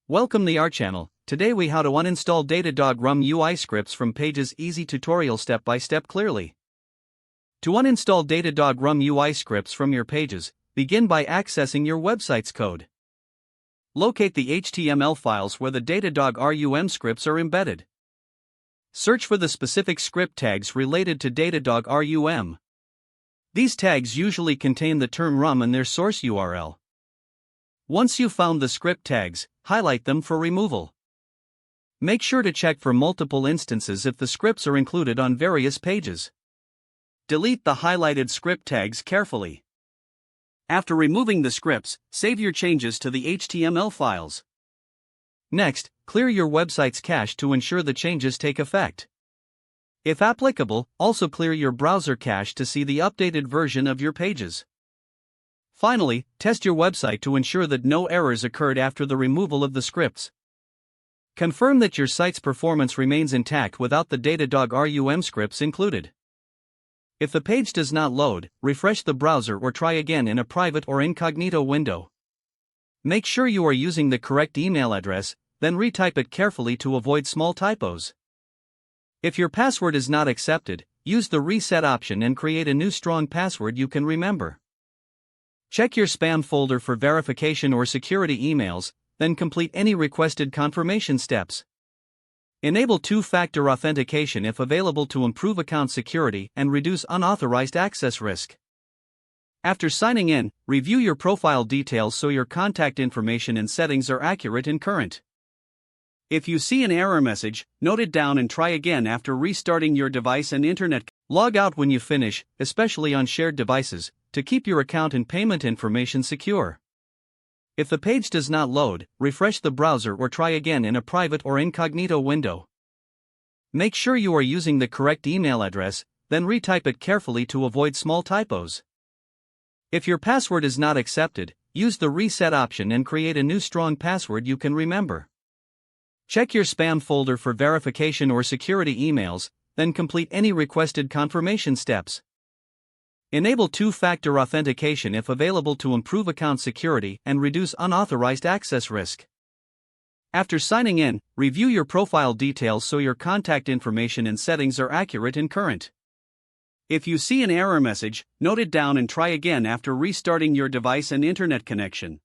Welcome to our channel. Today we how to uninstall Datadog RUM UI scripts from Pages. Easy tutorial step by step clearly. To uninstall Datadog RUM UI scripts from your pages, begin by accessing your website's code. Locate the HTML files where the Datadog RUM scripts are embedded. Search for the specific script tags related to Datadog RUM. These tags usually contain the term RUM and their source URL. Once you've found the script tags, highlight them for removal. Make sure to check for multiple instances if the scripts are included on various pages. Delete the highlighted script tags carefully. After removing the scripts, save your changes to the HTML files. Next, clear your website's cache to ensure the changes take effect. If applicable, also clear your browser cache to see the updated version of your pages. Finally, test your website to ensure that no errors occurred after the removal of the scripts. Confirm that your site's performance remains intact without the Datadog RUM scripts included. If the page does not load, refresh the browser or try again in a private or incognito window. Make sure you are using the correct email address, then retype it carefully to avoid small typos. If your password is not accepted, use the reset option and create a new strong password you can remember. Check your spam folder for verification or security emails, then complete any requested confirmation steps. Enable two-factor authentication if available to improve account security and reduce unauthorized access risk. After signing in, review your profile details so your contact information and settings are accurate and current. If you see an error message, note it down and try again after restarting your device and internet. Log out when you finish, especially on shared devices, to keep your account and payment information secure. If the page does not load, refresh the browser or try again in a private or incognito window. Make sure you are using the correct email address, then retype it carefully to avoid small typos. If your password is not accepted, use the reset option and create a new strong password you can remember. Check your spam folder for verification or security emails, then complete any requested confirmation steps. Enable two-factor authentication if available to improve account security and reduce unauthorized access risk. After signing in, review your profile details so your contact information and settings are accurate and current. If you see an error message, note it down and try again after restarting your device and internet connection.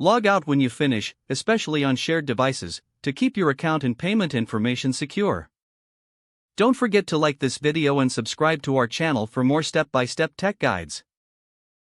Log out when you finish, especially on shared devices, to keep your account and payment information secure. Don't forget to like this video and subscribe to our channel for more step-by-step tech guides.